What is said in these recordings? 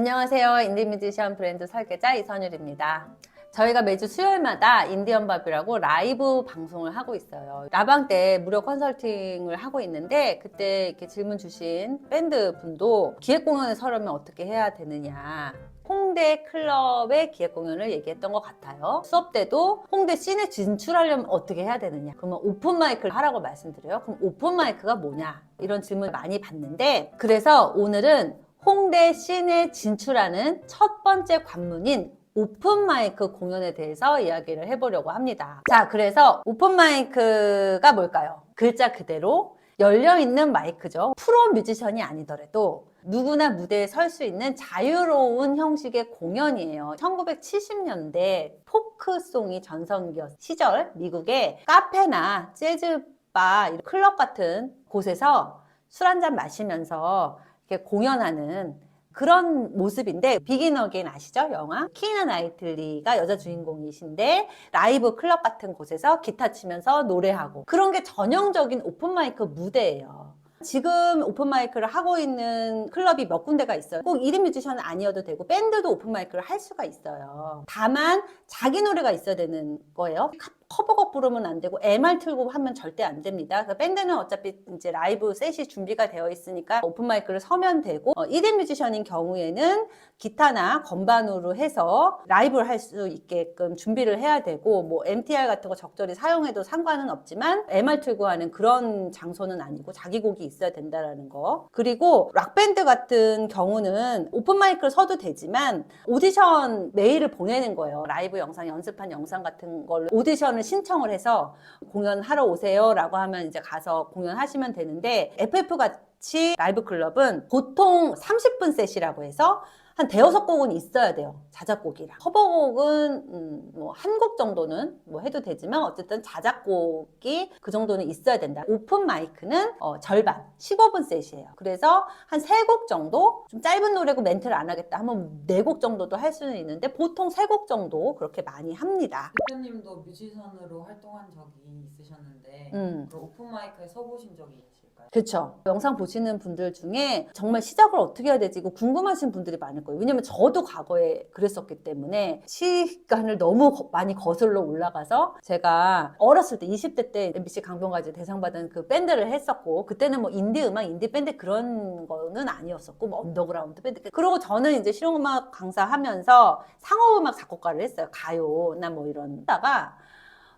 안녕하세요. 인디뮤지션 브랜드 설계자 이선율입니다. 저희가 매주 수요일마다 인디언밥이라고 라이브 방송을 하고 있어요. 라방 때 무료 컨설팅을 하고 있는데 그때 이렇게 질문 주신 밴드 분도 기획 공연을 서려면 어떻게 해야 되느냐, 홍대 클럽의 기획 공연을 얘기했던 것 같아요. 수업 때도 홍대 씬에 진출하려면 어떻게 해야 되느냐, 그러면 오픈 마이크를 하라고 말씀드려요. 그럼 오픈 마이크가 뭐냐, 이런 질문을 많이 받는데, 그래서 오늘은 홍대 씬에 진출하는 첫 번째 관문인 오픈마이크 공연에 대해서 이야기를 해보려고 합니다. 자, 그래서 오픈마이크가 뭘까요? 글자 그대로 열려있는 마이크죠. 프로 뮤지션이 아니더라도 누구나 무대에 설 수 있는 자유로운 형식의 공연이에요. 1970년대 포크송이 전성기였 시절 미국의 카페나 재즈바, 클럽 같은 곳에서 술 한잔 마시면서 이렇게 공연하는 그런 모습인데, 비긴 어게인 아시죠? 영화? 키이라 나이틀리가 여자 주인공이신데 라이브 클럽 같은 곳에서 기타 치면서 노래하고, 그런 게 전형적인 오픈마이크 무대예요. 지금 오픈마이크를 하고 있는 클럽이 몇 군데가 있어요. 꼭 1인 뮤지션은 아니어도 되고 밴드도 오픈마이크를 할 수가 있어요. 다만 자기 노래가 있어야 되는 거예요. 커버곡 부르면 안 되고 MR 틀고 하면 절대 안 됩니다. 그래서 밴드는 어차피 이제 라이브 셋이 준비가 되어 있으니까 오픈마이크를 서면 되고, 1인 뮤지션인 경우에는 기타나 건반으로 해서 라이브를 할 수 있게끔 준비를 해야 되고, 뭐 MTR 같은 거 적절히 사용해도 상관은 없지만 MR 틀고 하는 그런 장소는 아니고 자기 곡이 있어야 된다라는 거. 그리고 락밴드 같은 경우는 오픈마이크를 서도 되지만 오디션 메일을 보내는 거예요. 라이브 영상, 연습한 영상 같은 걸로 오디션을 신청을 해서 공연하러 오세요 라고 하면 이제 가서 공연하시면 되는데, FF 같이 라이브 클럽은 보통 30분 셋이라고 해서 한 대여섯 곡은 있어야 돼요. 자작곡이랑. 커버곡은 뭐 한 곡 정도는 뭐 해도 되지만 어쨌든 자작곡이 그 정도는 있어야 된다. 오픈 마이크는 절반, 15분 셋이에요. 그래서 한 3곡 정도, 좀 짧은 노래고 멘트를 안 하겠다 하면 4곡 정도도 할 수는 있는데 보통 3곡 정도 그렇게 많이 합니다. 대표님도 뮤지션으로 활동한 적이 있으셨는데 그럼 오픈 마이크에 서보신 적이 있으실까요? 그렇죠. 영상 보시는 분들 중에 정말 시작을 어떻게 해야 되지 이거 궁금하신 분들이 많을 거예요. 왜냐면 저도 과거에 그랬었기 때문에 시간을 너무 많이 거슬러 올라가서, 제가 어렸을 때 20대 때 MBC 강변가요제 대상 받은 그 밴드를 했었고, 그때는 뭐 인디 음악, 인디 밴드 그런 거는 아니었었고, 뭐 언더그라운드 밴드. 그리고 저는 이제 실용음악 강사하면서 상업음악 작곡가를 했어요. 가요나 뭐 이런. 다가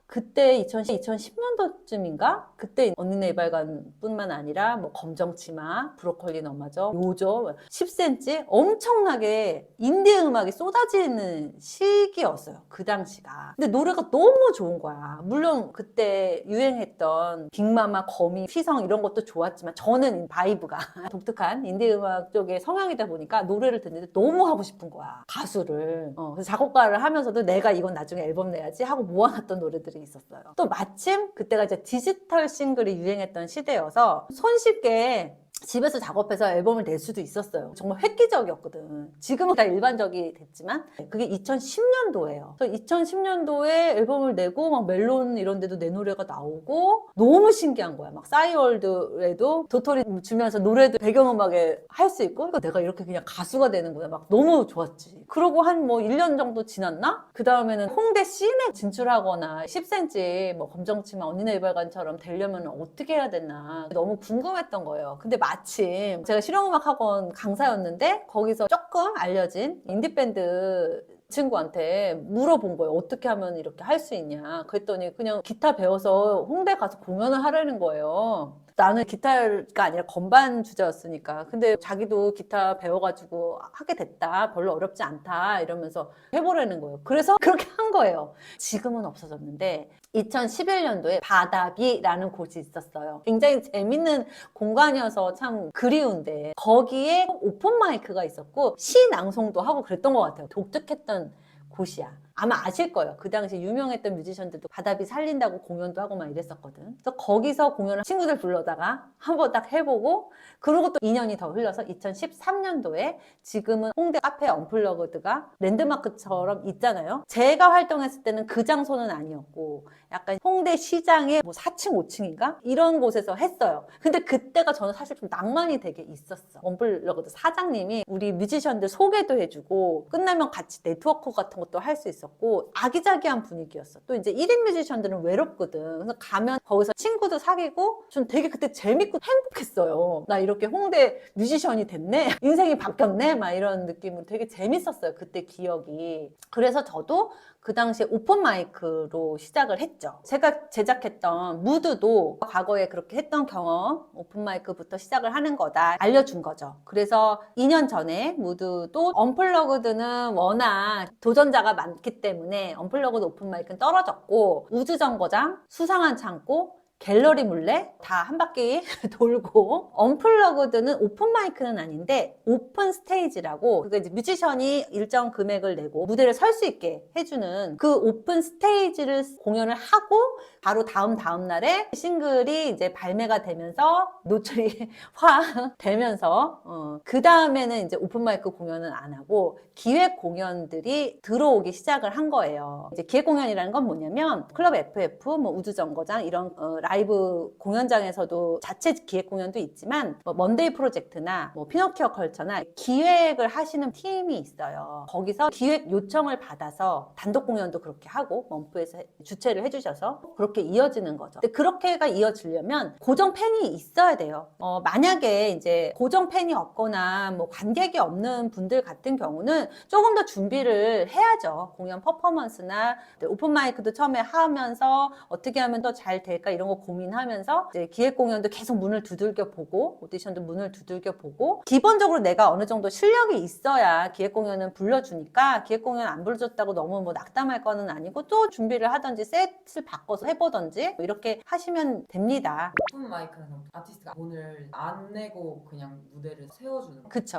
그때 2010년도쯤인가? 그때 언니네 이발관 뿐만 아니라 뭐 검정치마, 브로콜리 너마저, 요조, 10cm 엄청나게 인디 음악이 쏟아지는 시기였어요. 그 당시가. 근데 노래가 너무 좋은 거야. 물론 그때 유행했던 빅마마, 거미, 휘성 이런 것도 좋았지만 저는 바이브가 독특한 인디 음악 쪽의 성향이다 보니까 노래를 듣는데 너무 하고 싶은 거야. 가수를. 그래서 작곡가를 하면서도 내가 이건 나중에 앨범 내야지 하고 모아놨던 노래들이 있었어요. 또 마침 그때가 이제 디지털 싱글이 유행했던 시대여서 손쉽게 집에서 작업해서 앨범을 낼 수도 있었어요. 정말 획기적이었거든. 지금은 다 일반적이 됐지만 그게 2010년도예요. 그래서 2010년도에 앨범을 내고 막 멜론 이런 데도 내 노래가 나오고 너무 신기한 거야. 막 싸이월드에도 도토리 주면서 노래도 배경음악에 할 수 있고, 그러니까 내가 이렇게 그냥 가수가 되는구나. 막 너무 좋았지. 그러고 한 뭐 1년 정도 지났나? 그 다음에는 홍대 씬에 진출하거나 10cm 뭐 검정치마, 언니네 이발관처럼 되려면 어떻게 해야 되나 너무 궁금했던 거예요. 근데 마침 제가 실용음악 학원 강사였는데 거기서 조금 알려진 인디밴드 친구한테 물어본 거예요. 어떻게 하면 이렇게 할 수 있냐. 그랬더니 그냥 기타 배워서 홍대 가서 공연을 하라는 거예요. 나는 기타가 아니라 건반 주자였으니까. 근데 자기도 기타 배워가지고 하게 됐다. 별로 어렵지 않다. 이러면서 해보라는 거예요. 그래서 그렇게 한 거예요. 지금은 없어졌는데 2011년도에 바다비라는 곳이 있었어요. 굉장히 재밌는 공간이어서 참 그리운데, 거기에 오픈 마이크가 있었고 시 낭송도 하고 그랬던 것 같아요. 독특했던 곳이야. 아마 아실 거예요. 그 당시 유명했던 뮤지션들도 바다비 살린다고 공연도 하고 막 이랬었거든. 그래서 거기서 공연을 친구들 불러다가 한번 딱 해보고, 그러고 또 2년이 더 흘러서 2013년도에 지금은 홍대 카페 언플러그드가 랜드마크처럼 있잖아요. 제가 활동했을 때는 그 장소는 아니었고 약간 홍대 시장의 뭐 4층 5층인가 이런 곳에서 했어요. 근데 그때가 저는 사실 좀 낭만이 되게 있었어. 언플러그드 사장님이 우리 뮤지션들 소개도 해주고 끝나면 같이 네트워크 같은 것도 할 수 있었고 아기자기한 분위기였어. 또 이제 1인 뮤지션들은 외롭거든. 그래서 가면 거기서 친구도 사귀고 좀 되게 그때 재밌고 행복했어요. 나 이렇게 홍대 뮤지션이 됐네? 인생이 바뀌었네? 막 이런 느낌으로 되게 재밌었어요. 그때 기억이. 그래서 저도 그 당시에 오픈 마이크로 시작을 했죠. 제가 제작했던 무드도 과거에 그렇게 했던 경험, 오픈 마이크부터 시작을 하는 거다 알려준 거죠. 그래서 2년 전에 무드도 언플러그드는 워낙 도전자가 많기 때문에 언플러그드 오픈 마이크는 떨어졌고 우주정거장, 수상한 창고, 갤러리 물레 다 한 바퀴 돌고, 언플러그드는 오픈 마이크는 아닌데 오픈 스테이지라고, 그게 이제 뮤지션이 일정 금액을 내고 무대를 설 수 있게 해주는 그 오픈 스테이지를 공연을 하고 바로 다음 날에 싱글이 이제 발매가 되면서 노출이 확 되면서 그 다음에는 이제 오픈 마이크 공연은 안 하고 기획 공연들이 들어오기 시작을 한 거예요. 이제 기획 공연이라는 건 뭐냐면 클럽 FF, 뭐 우주정거장 이런 라이브 공연장에서도 자체 기획 공연도 있지만 뭐 먼데이 프로젝트나 뭐 피노키오 컬처나 기획을 하시는 팀이 있어요. 거기서 기획 요청을 받아서 단독 공연도 그렇게 하고 먼프에서 주최를 해주셔서 그렇게 이어지는 거죠. 근데 그렇게가 이어지려면 고정 팬이 있어야 돼요. 만약에 이제 고정 팬이 없거나 뭐 관객이 없는 분들 같은 경우는 조금 더 준비를 해야죠. 공연 퍼포먼스나 오픈 마이크도 처음에 하면서 어떻게 하면 더 잘 될까 이런 거 고민하면서 이제 기획 공연도 계속 문을 두들겨 보고 오디션도 문을 두들겨 보고, 기본적으로 내가 어느 정도 실력이 있어야 기획 공연은 불러주니까 기획 공연 안 불러줬다고 너무 뭐 낙담할 거는 아니고 또 준비를 하든지 셋을 바꿔서 해보든지 이렇게 하시면 됩니다. 오픈 마이크는 아티스트가 돈을 안 내고 그냥 무대를 세워주는 그쵸.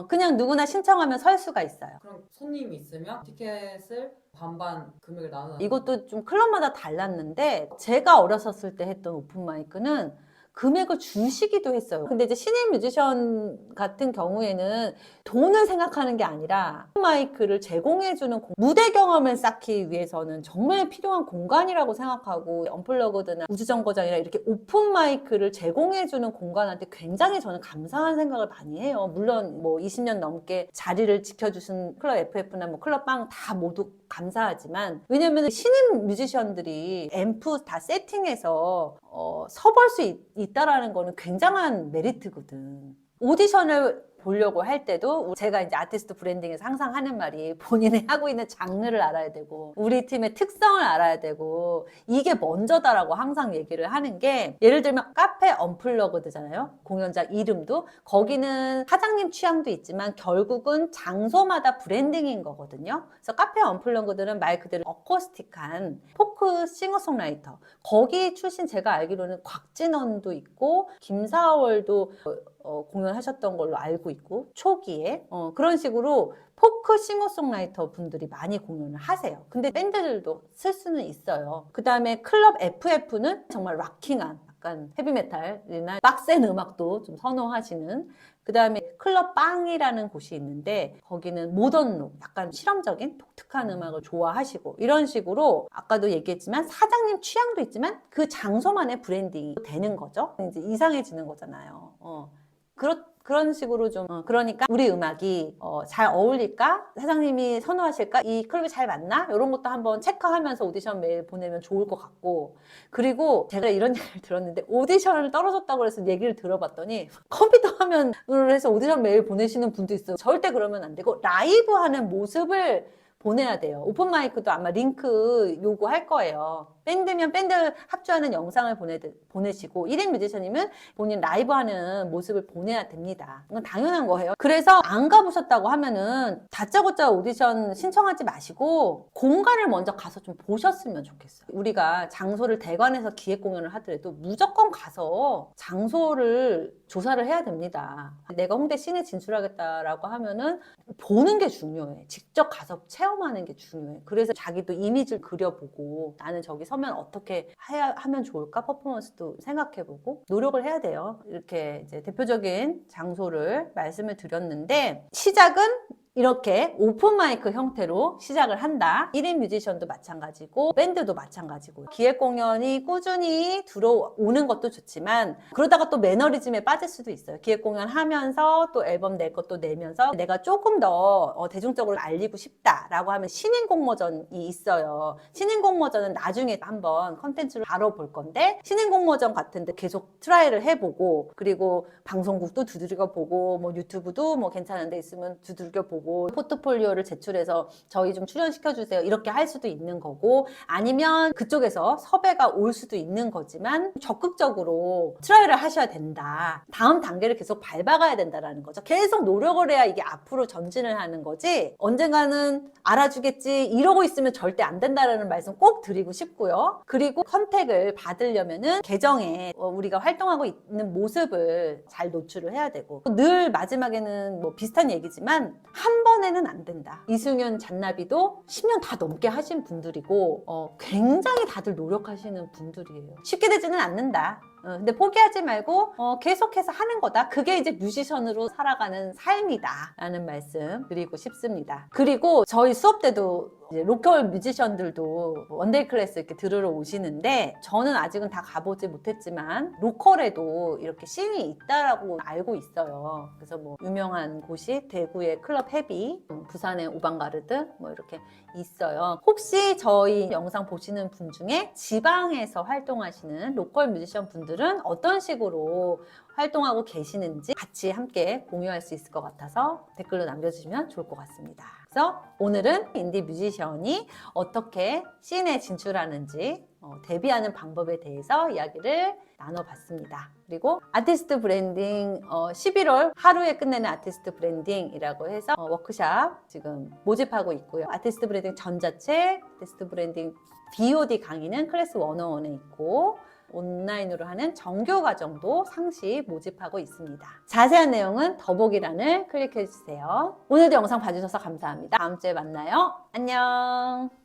그냥 누구나 신청하면 설 수가 있어요. 그럼 손님이 있으면 티켓을 반반 금액을 나누는 이것도 좀 클럽마다 달랐는데 제가 어렸었을 때 했던 오픈 마이크는 금액을 주시기도 했어요. 근데 이제 신인 뮤지션 같은 경우에는 돈을 생각하는 게 아니라 오픈 마이크를 제공해주는 무대 경험을 쌓기 위해서는 정말 필요한 공간이라고 생각하고, 언플러그드나 우주정거장이나 이렇게 오픈 마이크를 제공해주는 공간한테 굉장히 저는 감사한 생각을 많이 해요. 물론 뭐 20년 넘게 자리를 지켜주신 클럽 FF나 뭐 클럽 빵 다 모두 감사하지만, 왜냐면 신인 뮤지션들이 앰프 다 세팅해서 서볼 수 있다라는 거는 굉장한 메리트거든. 오디션을 보려고 할 때도 제가 이제 아티스트 브랜딩에서 항상 하는 말이 본인이 하고 있는 장르를 알아야 되고 우리 팀의 특성을 알아야 되고 이게 먼저다라고 항상 얘기를 하는 게, 예를 들면 카페 언플러그드잖아요. 공연장 이름도 거기는 사장님 취향도 있지만 결국은 장소마다 브랜딩인 거거든요. 그래서 카페 언플러그드는 말 그대로 어쿠스틱한 포크 싱어송라이터, 거기 출신 제가 알기로는 곽진원도 있고 김사월도 공연하셨던 걸로 알고 있고, 초기에 그런 식으로 포크 싱어송라이터 분들이 많이 공연을 하세요. 근데 밴드들도 쓸 수는 있어요. 그 다음에 클럽 FF는 정말 락킹한 약간 헤비메탈이나 빡센 음악도 좀 선호하시는, 그 다음에 클럽 빵이라는 곳이 있는데 거기는 모던록, 약간 실험적인 독특한 음악을 좋아하시고, 이런 식으로 아까도 얘기했지만 사장님 취향도 있지만 그 장소만의 브랜딩이 되는 거죠. 이제 이상해지는 거잖아요. 그런 식으로 좀 그러니까 우리 음악이 잘 어울릴까? 사장님이 선호하실까? 이 클럽이 잘 맞나? 이런 것도 한번 체크하면서 오디션 메일 보내면 좋을 것 같고, 그리고 제가 이런 얘기를 들었는데 오디션을 떨어졌다고 해서 얘기를 들어봤더니 컴퓨터 화면으로 해서 오디션 메일 보내시는 분도 있어요. 절대 그러면 안 되고 라이브 하는 모습을 보내야 돼요. 오픈 마이크도 아마 링크 요구할 거예요. 밴드면 밴드 합주하는 영상을 보내시고 1인 뮤지션이면 본인 라이브 하는 모습을 보내야 됩니다. 이건 당연한 거예요. 그래서 안 가보셨다고 하면은 다짜고짜 오디션 신청하지 마시고 공간을 먼저 가서 좀 보셨으면 좋겠어요. 우리가 장소를 대관해서 기획 공연을 하더라도 무조건 가서 장소를 조사를 해야 됩니다. 내가 홍대 씬에 진출하겠다라고 하면은 보는 게 중요해. 직접 가서 체험하는 게 중요해. 그래서 자기도 이미지를 그려보고 나는 저기 서면 어떻게 하면 좋을까? 퍼포먼스도 생각해보고 노력을 해야 돼요. 이렇게 이제 대표적인 장소를 말씀을 드렸는데 시작은 이렇게 오픈 마이크 형태로 시작을 한다. 1인 뮤지션도 마찬가지고 밴드도 마찬가지고 기획 공연이 꾸준히 들어오는 것도 좋지만 그러다가 또 매너리즘에 빠질 수도 있어요. 기획 공연 하면서 또 앨범 낼 것도 내면서 내가 조금 더 대중적으로 알리고 싶다라고 하면 신인 공모전이 있어요. 신인 공모전은 나중에 한번 컨텐츠로 다뤄볼 건데 신인 공모전 같은데 계속 트라이를 해보고 그리고 방송국도 두들겨 보고 뭐 유튜브도 뭐 괜찮은 데 있으면 두들겨 보고 포트폴리오를 제출해서 저희 좀 출연시켜주세요 이렇게 할 수도 있는 거고 아니면 그쪽에서 섭외가 올 수도 있는 거지만 적극적으로 트라이를 하셔야 된다. 다음 단계를 계속 밟아가야 된다라는 거죠. 계속 노력을 해야 이게 앞으로 전진을 하는 거지 언젠가는 알아주겠지 이러고 있으면 절대 안 된다라는 말씀 꼭 드리고 싶고요. 그리고 컨택을 받으려면은 계정에 우리가 활동하고 있는 모습을 잘 노출을 해야 되고 늘 마지막에는 뭐 비슷한 얘기지만 한 번에는 안 된다. 이승윤 잔나비도 10년 다 넘게 하신 분들이고 굉장히 다들 노력하시는 분들이에요. 쉽게 되지는 않는다. 근데 포기하지 말고 계속해서 하는 거다. 그게 이제 뮤지션으로 살아가는 삶이다 라는 말씀 드리고 싶습니다. 그리고 저희 수업 때도 이제 로컬 뮤지션들도 원데이 클래스 이렇게 들으러 오시는데 저는 아직은 다 가보지 못했지만 로컬에도 이렇게 씬이 있다라고 알고 있어요. 그래서 뭐 유명한 곳이 대구의 클럽 헤비, 부산의 오방가르드 뭐 이렇게 있어요. 혹시 저희 영상 보시는 분 중에 지방에서 활동하시는 로컬 뮤지션 분들은 어떤 식으로 활동하고 계시는지 같이 함께 공유할 수 있을 것 같아서 댓글로 남겨주시면 좋을 것 같습니다. 그래서 오늘은 인디 뮤지션이 어떻게 씬에 진출하는지 데뷔하는 방법에 대해서 이야기를 나눠봤습니다. 그리고 아티스트 브랜딩 11월 하루에 끝내는 아티스트 브랜딩이라고 해서 워크샵 지금 모집하고 있고요. 아티스트 브랜딩 전자책, 아티스트 브랜딩 BOD 강의는 클래스 101에 있고 온라인으로 하는 정규 과정도 상시 모집하고 있습니다. 자세한 내용은 더보기란을 클릭해 주세요. 오늘도 영상 봐주셔서 감사합니다. 다음 주에 만나요. 안녕.